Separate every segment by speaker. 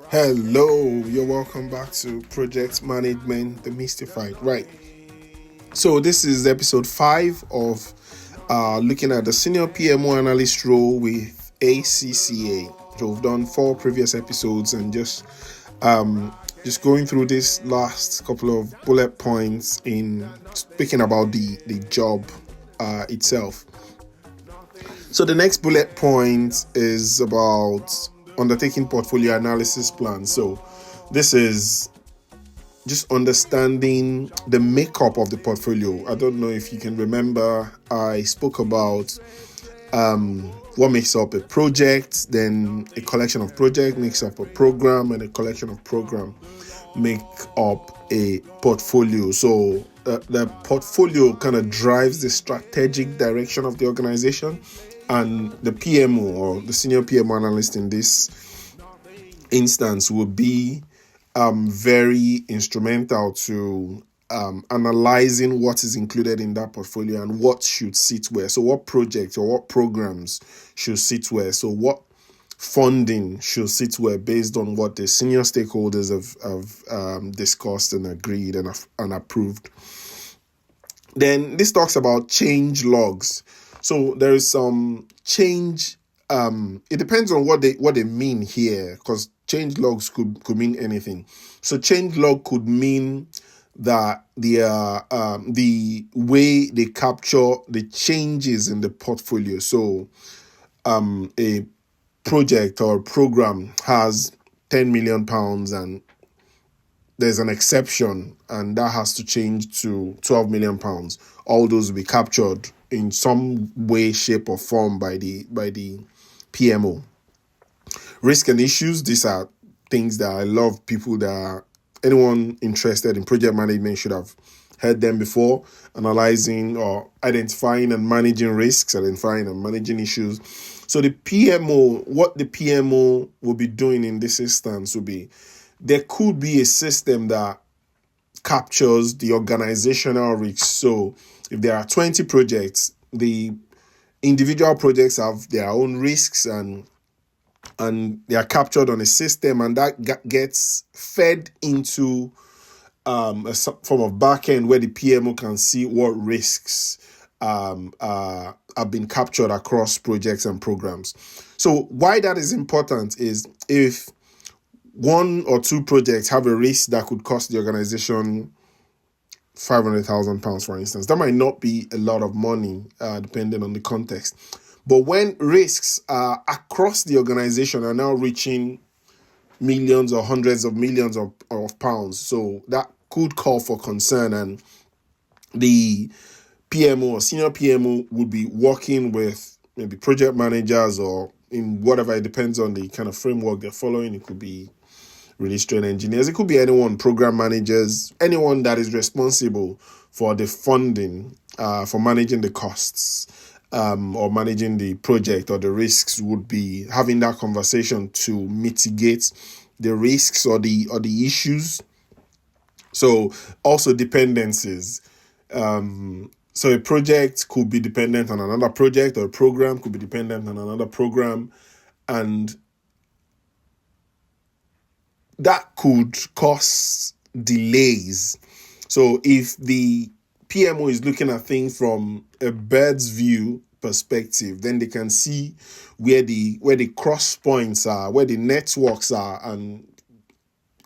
Speaker 1: Hello, you're welcome back to Project Management Demystified. Right. So this is episode 5 of looking at the senior PMO analyst role with ACCA. So we've done 4 previous episodes and just going through this last couple of bullet points in speaking about the job itself. So the next bullet point is about undertaking portfolio analysis plan. So this is just understanding the makeup of the portfolio. I don't know if you can remember, I spoke about what makes up a project, then a collection of projects makes up a program, and a collection of program make up a portfolio. So the portfolio kind of drives the strategic direction of the organization, and the PMO or the senior PMO analyst in this instance will be very instrumental to analyzing what is included in that portfolio and what should sit where. So what projects or what programs should sit where. So what funding should sit where based on what the senior stakeholders have discussed and agreed and approved. Then this talks about change logs. So there is some change. It depends on what they mean here, because change logs could mean anything. So change log could mean that the way they capture the changes in the portfolio. So a project or program has £10 million and there's an exception and that has to change to £12 million. All those will be captured in some way, shape, or form by the PMO. Risk and issues, these are things that I love. Anyone interested in project management should have heard them before. Analyzing or identifying and managing risks, identifying and managing issues. So the PMO, what the PMO will be doing in this instance will be, there could be a system that captures the organizational risks. So if there are 20 projects, the individual projects have their own risks and they are captured on a system, and that gets fed into a form of backend where the PMO can see what risks have been captured across projects and programs. So why that is important is if 1 or 2 projects have a risk that could cost the organization £500,000, for instance, that might not be a lot of money, depending on the context. But when risks across the organization are now reaching millions or hundreds of millions of pounds, so that could call for concern, and the PMO or senior PMO would be working with maybe project managers, or in whatever, it depends on the kind of framework they're following. It could be release trained engineers, it could be anyone, program managers, anyone that is responsible for the funding, for managing the costs, or managing the project or the risks, would be having that conversation to mitigate the risks or the issues. So also dependencies. So a project could be dependent on another project, or a program could be dependent on another program, and that could cause delays. So if the PMO is looking at things from a bird's view perspective, then they can see where the cross points are, where the networks are, and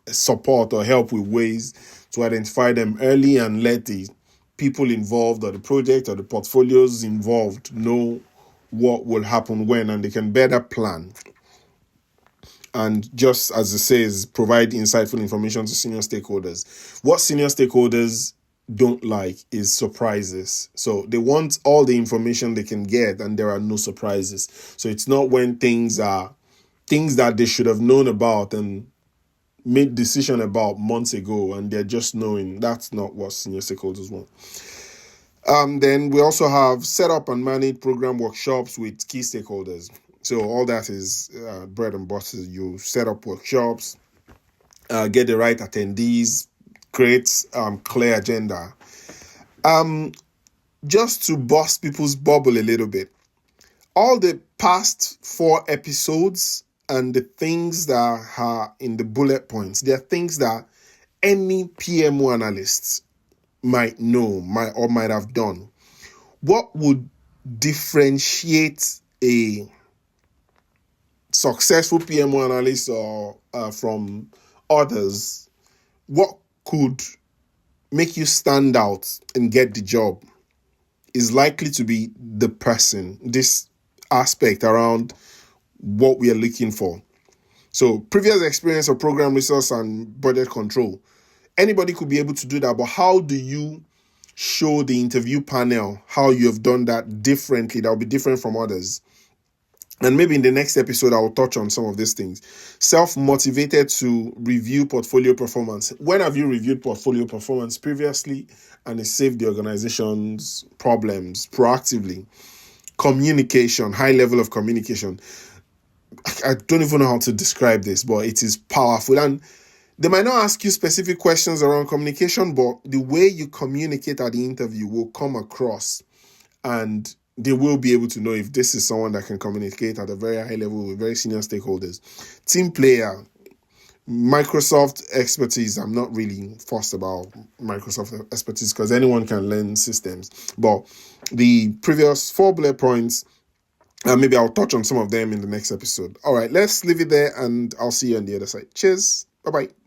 Speaker 1: support or help with ways to identify them early and let the people involved or the project or the portfolios involved know what will happen when, and they can better plan. And just as it says, provide insightful information to senior stakeholders. What senior stakeholders don't like is surprises. So they want all the information they can get, and there are no surprises. So it's not when things that they should have known about and made decision about months ago, and they're just knowing. That's not what senior stakeholders want. Then we also have set up and manage program workshops with key stakeholders. So all that is bread and butter. You set up workshops, get the right attendees, create clear agenda. Just to bust people's bubble a little bit, all the past 4 episodes and the things that are in the bullet points, there are things that any PMO analyst might know, might have done. What would differentiate a successful PMO analyst or from others? What could make you stand out and get the job is likely to be the person, this aspect around what we are looking for. So previous experience of program resource and budget control. Anybody could be able to do that, but how do you show the interview panel how you have done that differently, that will be different from others? And maybe in the next episode, I will touch on some of these things. Self-motivated to review portfolio performance. When have you reviewed portfolio performance previously and it saved the organization's problems proactively? Communication, high level of communication. I don't even know how to describe this, but it is powerful. And they might not ask you specific questions around communication, but the way you communicate at the interview will come across, and they will be able to know if this is someone that can communicate at a very high level with very senior stakeholders. Team player, Microsoft expertise. I'm not really fussed about Microsoft expertise because anyone can learn systems. But the previous 4 bullet points, maybe I'll touch on some of them in the next episode. All right, let's leave it there and I'll see you on the other side. Cheers. Bye-bye.